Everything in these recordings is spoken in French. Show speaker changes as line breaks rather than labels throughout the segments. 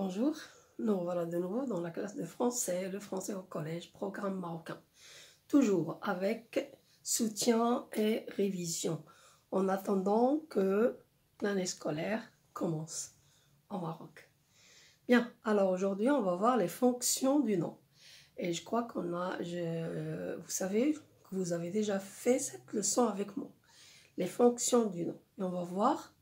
Bonjour, nous voilà de nouveau dans la classe de français, le français au collège, programme marocain. Toujours avec soutien et révision, en attendant que l'année scolaire commence au Maroc. Bien, alors aujourd'hui on va voir les fonctions du nom. Et je crois qu'on a, vous savez que vous avez déjà fait cette leçon avec moi. Les fonctions du nom. Et on va voir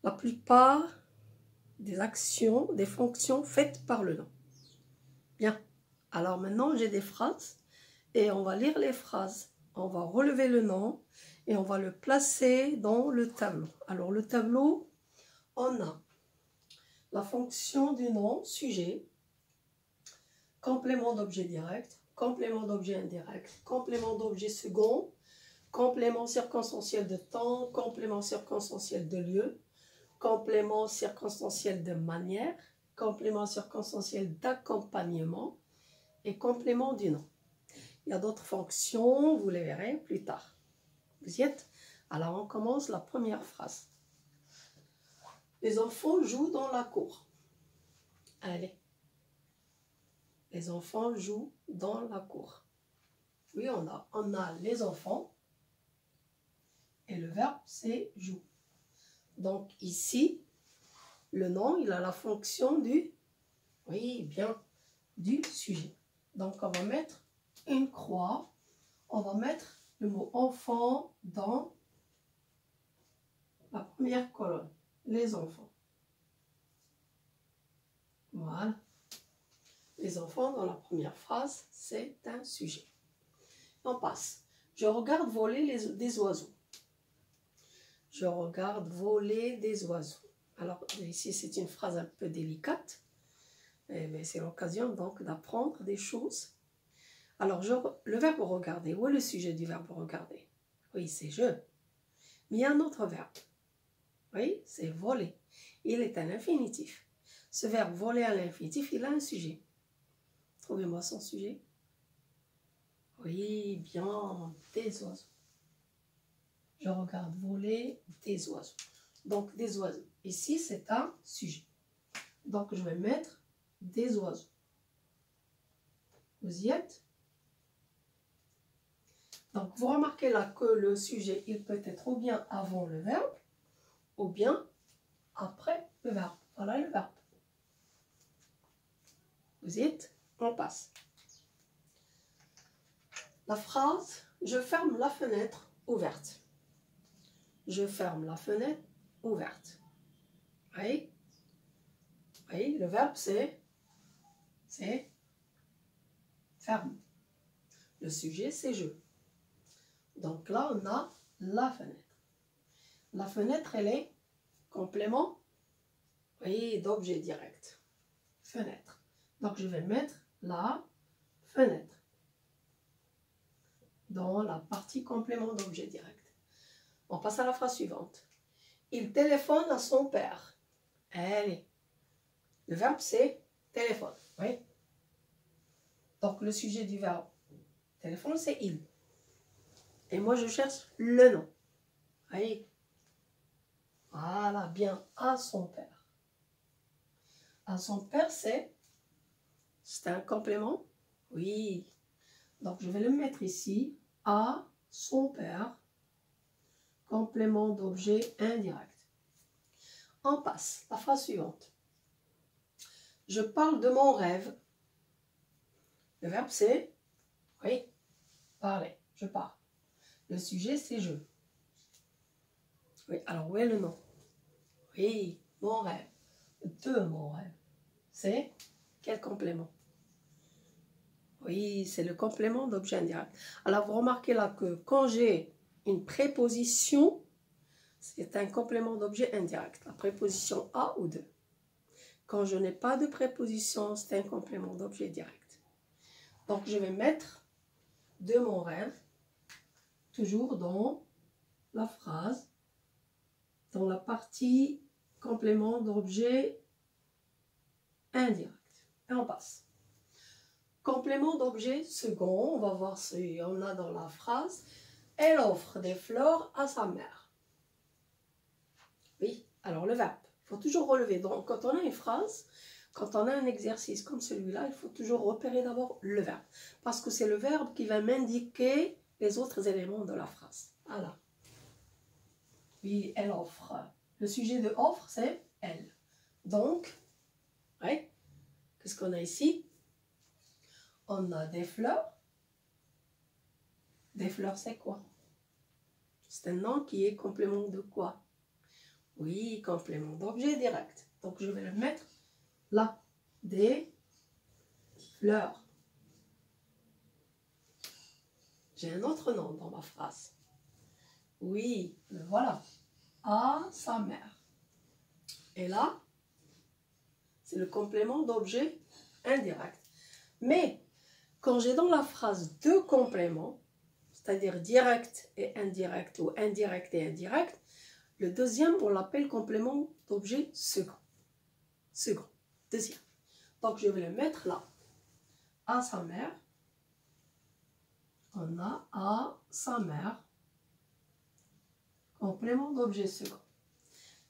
la plupart des actions, des fonctions faites par le nom. Bien, alors maintenant j'ai des phrases et on va lire les phrases. On va relever le nom et on va le placer dans le tableau. Alors le tableau, on a la fonction du nom, sujet, complément d'objet direct, complément d'objet indirect, complément d'objet second, complément circonstanciel de temps, complément circonstanciel de lieu, complément circonstanciel de manière, complément circonstanciel d'accompagnement et complément du nom. Il y a d'autres fonctions, vous les verrez plus tard. Vous y êtes? Alors on commence la première phrase. Les enfants jouent dans la cour. Allez. Les enfants jouent dans la cour. Oui, on a les enfants et le verbe c'est joue. Donc ici, le nom, il a la fonction du, oui, bien, du sujet. Donc on va mettre une croix, on va mettre le mot enfant dans la première colonne, les enfants. Voilà. Les enfants dans la première phrase, c'est un sujet. On passe. Je regarde voler des oiseaux. Je regarde voler des oiseaux. Alors ici, c'est une phrase un peu délicate, mais c'est l'occasion donc d'apprendre des choses. Alors, le verbe regarder, où est le sujet du verbe regarder? Oui, c'est je. Mais il y a un autre verbe. Oui, c'est voler. Il est un infinitif. Ce verbe voler à l'infinitif, il a un sujet. Trouvez-moi son sujet. Oui, bien, des oiseaux. Je regarde voler des oiseaux. Donc, des oiseaux. Ici, c'est un sujet. Donc, je vais mettre des oiseaux. Vous y êtes? Donc, vous remarquez là que le sujet, il peut être ou bien avant le verbe, ou bien après le verbe. Voilà le verbe. Vous y êtes? On passe. La phrase, je ferme la fenêtre ouverte. Je ferme la fenêtre ouverte. Oui. Oui, le verbe c'est ferme. Le sujet c'est je. Donc là, on a la fenêtre. La fenêtre, elle est complément, oui, d'objet direct. Fenêtre. Donc, je vais mettre la fenêtre dans la partie complément d'objet direct. On passe à la phrase suivante. Il téléphone à son père. Allez. Le verbe, c'est téléphone. Oui. Donc, le sujet du verbe téléphone, c'est il. Et moi, je cherche le nom. Oui. Voilà, bien, à son père. À son père, c'est un complément? Oui. Donc, je vais le mettre ici. À son père. Complément d'objet indirect. On passe. La phrase suivante. Je parle de mon rêve. Le verbe, c'est oui, parler. Je parle. Le sujet, c'est je. Oui, alors où est le nom? Oui, mon rêve. De mon rêve. C'est quel complément? Oui, c'est le complément d'objet indirect. Alors, vous remarquez là que quand j'ai une préposition, c'est un complément d'objet indirect. La préposition à ou de. Quand je n'ai pas de préposition, c'est un complément d'objet direct. Donc, je vais mettre de mon rêve, toujours dans la phrase, dans la partie complément d'objet indirect. Et on passe. Complément d'objet second, on va voir si on a dans la phrase. Elle offre des fleurs à sa mère. Oui, alors le verbe, il faut toujours relever. Donc, quand on a une phrase, Quand on a un exercice comme celui-là, il faut toujours repérer d'abord le verbe. Parce que c'est le verbe qui va m'indiquer les autres éléments de la phrase. Voilà. Oui, elle offre. Le sujet de offre, c'est elle. Donc, ouais, qu'est-ce qu'on a ici? On a des fleurs. Des fleurs, c'est quoi? C'est un nom qui est complément de quoi? Oui, complément d'objet direct. Donc, je vais le mettre là. Des fleurs. J'ai un autre nom dans ma phrase. Oui, le voilà. À sa mère. Et là, c'est le complément d'objet indirect. Mais, quand j'ai dans la phrase deux compléments, c'est-à-dire direct et indirect ou indirect et indirect, le deuxième, on l'appelle complément d'objet second. Second, deuxième. Donc, je vais le mettre là. À sa mère. On a à sa mère. Complément d'objet second.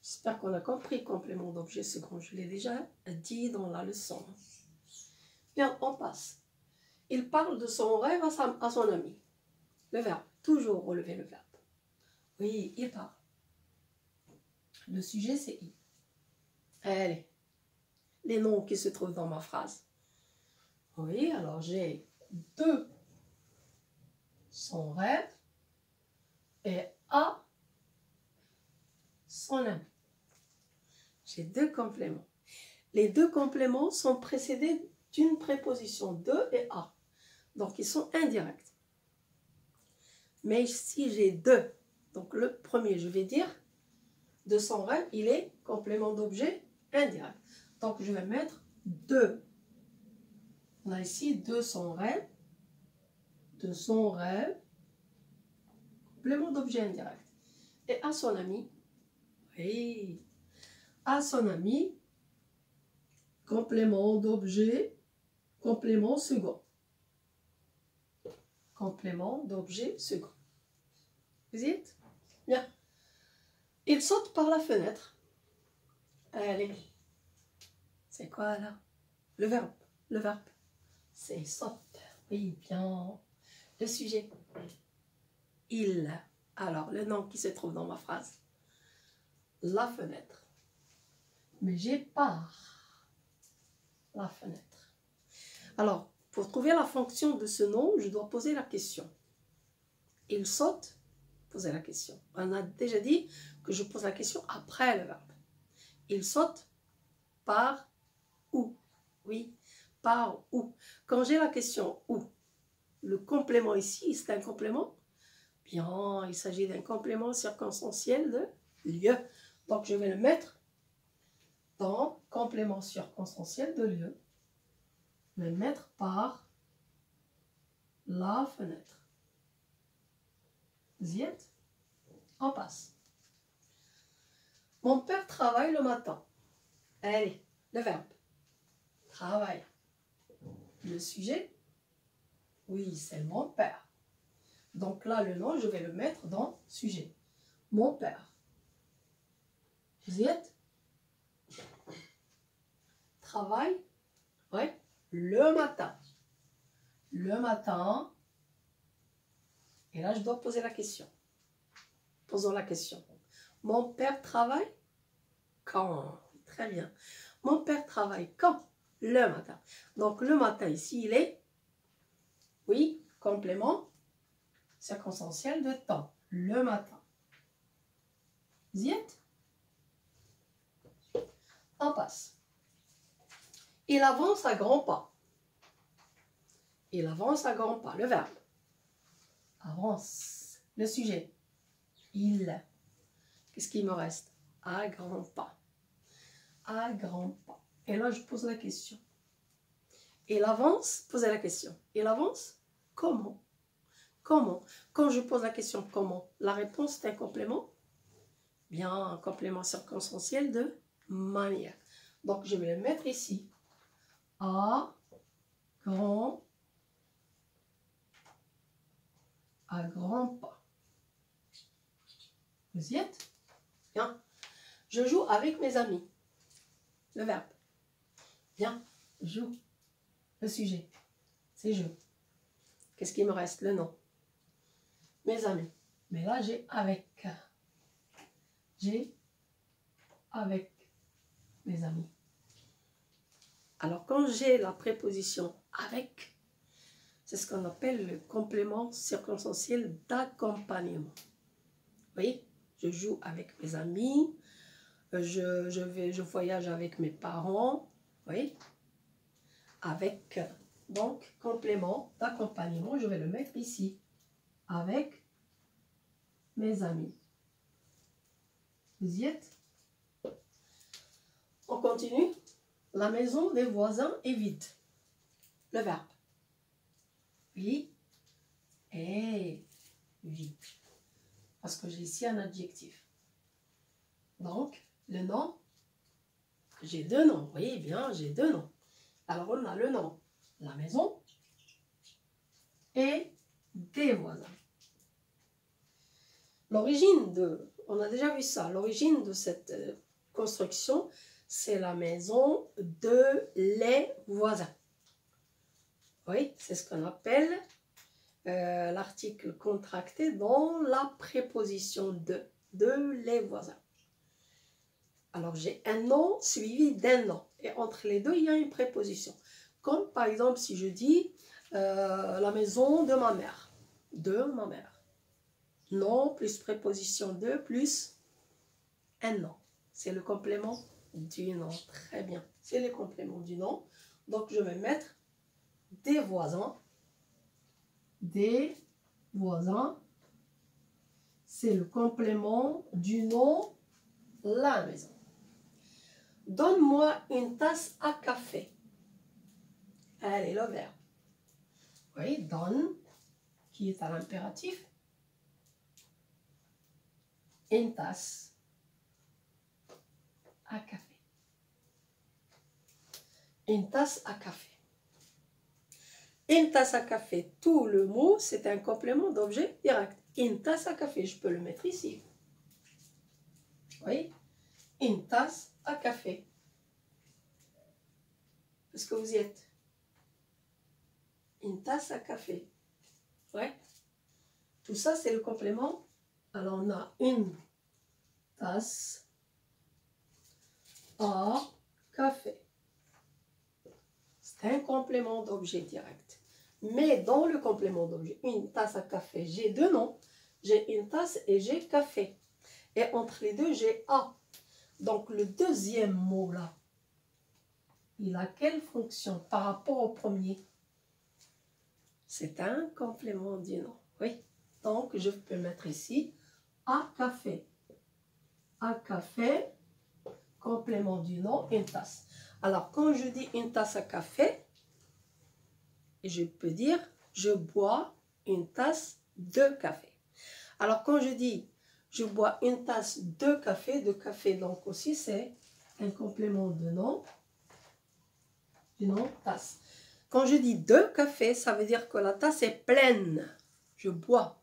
J'espère qu'on a compris complément d'objet second. Je l'ai déjà dit dans la leçon. Bien, on passe. Il parle de son rêve à son ami. Le verbe. Toujours relever le verbe. Oui, il parle. Le sujet, c'est il. Allez. Les noms qui se trouvent dans ma phrase. Oui, alors j'ai de son rêve et à son ami. J'ai deux compléments. Les deux compléments sont précédés d'une préposition de et à. Donc, ils sont indirects. Mais si j'ai deux, donc le premier, je vais dire de son rêve, il est complément d'objet indirect. Donc, je vais mettre de. On a ici de son rêve, complément d'objet indirect. Et à son ami, oui, à son ami, complément d'objet, complément second. Complément d'objet second. Vous y êtes? Bien. Il saute par la fenêtre. Allez. C'est quoi là? Le verbe. Le verbe. C'est saute. Oui, bien. Le sujet. Il. Alors, le nom qui se trouve dans ma phrase. La fenêtre. Mais j'ai par la fenêtre. Alors, pour trouver la fonction de ce nom, je dois poser la question. Il saute, poser la question. On a déjà dit que je pose la question après le verbe. Il saute par où? Oui, par où? Quand j'ai la question où, le complément ici, c'est un complément? Bien, il s'agit d'un complément circonstanciel de lieu. Donc, je vais le mettre dans complément circonstanciel de lieu. Je vais le mettre par la fenêtre. Vous y êtes? On passe. Mon père travaille le matin. Allez, le verbe. Travaille. Le sujet? Oui, c'est mon père. Donc là, le nom, je vais le mettre dans sujet. Mon père. Vous y êtes? Travaille. Oui. Le matin. Le matin. Et là, je dois poser la question. Posons la question. Mon père travaille quand? Très bien. Mon père travaille quand? Le matin. Donc, le matin, ici, il est, oui, complément circonstanciel de temps. Le matin. Vous y êtes? On passe. Il avance à grands pas. Il avance à grands pas. Le verbe. Avance. Le sujet. Il. Qu'est-ce qu'il me reste? À grands pas. À grands pas. Et là, je pose la question. Il avance, posez la question. Il avance comment? Comment? Quand je pose la question comment, la réponse est un complément? Bien, un complément circonstanciel de manière. Donc, je vais le mettre ici. À grands pas. Vous y êtes? Bien. Je joue avec mes amis. Le verbe. Bien, joue. Le sujet, c'est je. Qu'est-ce qui me reste? Le nom. Mes amis. Mais là, j'ai avec. J'ai avec mes amis. Alors, quand j'ai la préposition avec, c'est ce qu'on appelle le complément circonstanciel d'accompagnement. Vous voyez, je joue avec mes amis, je voyage avec mes parents, vous voyez, avec, donc, complément d'accompagnement, je vais le mettre ici, avec mes amis. Vous y êtes? On continue. La maison des voisins est vide. Le verbe. Oui. Et vide. Parce que j'ai ici un adjectif. Donc, le nom. J'ai deux noms. Oui, bien, j'ai deux noms. Alors, on a le nom. La maison. Et des voisins. L'origine de... On a déjà vu ça. L'origine de cette construction, c'est la maison de les voisins. Oui, c'est ce qu'on appelle l'article contracté dans la préposition de les voisins. Alors, j'ai un nom suivi d'un nom. Et entre les deux, il y a une préposition. Comme par exemple, si je dis la maison de ma mère. De ma mère. Nom plus préposition de plus un nom. C'est le complément du nom. Très bien. C'est le complément du nom. Donc, je vais mettre des voisins. Des voisins. C'est le complément du nom, la maison. Donne-moi une tasse à café. Allez, le verbe. Oui, donne, qui est à l'impératif. Une tasse à café. Une tasse à café. Une tasse à café, tout le mot, c'est un complément d'objet direct. Une tasse à café, je peux le mettre ici. Oui, une tasse à café. Est-ce que vous y êtes? Une tasse à café. Ouais. Tout ça, c'est le complément. Alors, on a une tasse à café. C'est un complément d'objet direct. Mais dans le complément d'objet, une tasse à café, j'ai deux noms. J'ai une tasse et j'ai café. Et entre les deux, j'ai A. Donc, le deuxième mot là, il a quelle fonction par rapport au premier? C'est un complément du nom. Oui. Donc, je peux mettre ici à café. À café, complément du nom, une tasse. Alors, quand je dis une tasse à café, je peux dire je bois une tasse de café. Alors, quand je dis je bois une tasse de café donc aussi c'est un complément de nom, du nom tasse. Quand je dis de café, ça veut dire que la tasse est pleine. Je bois.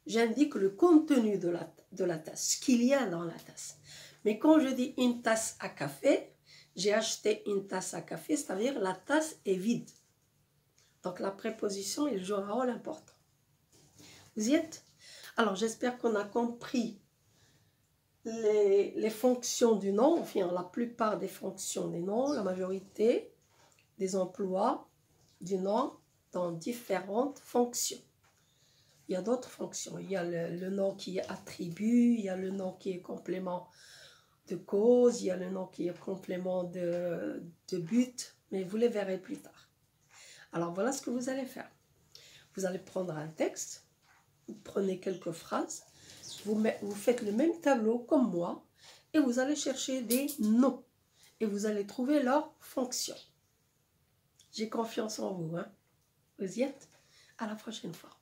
J'indique le contenu de la tasse, ce qu'il y a dans la tasse. Mais quand je dis une tasse à café, j'ai acheté une tasse à café, c'est-à-dire la tasse est vide. Donc la préposition, il joue un rôle important. Vous y êtes? Alors j'espère qu'on a compris les fonctions du nom, enfin la plupart des fonctions des noms, la majorité des emplois du nom dans différentes fonctions. Il y a d'autres fonctions. Il y a le nom qui est attribut, il y a le nom qui est complément de cause, il y a le nom qui est complément de but, mais vous les verrez plus tard. Alors voilà ce que vous allez faire. Vous allez prendre un texte, vous prenez quelques phrases, vous faites le même tableau comme moi et vous allez chercher des noms et vous allez trouver leur fonction. J'ai confiance en vous. Hein? Vous y êtes? À la prochaine fois.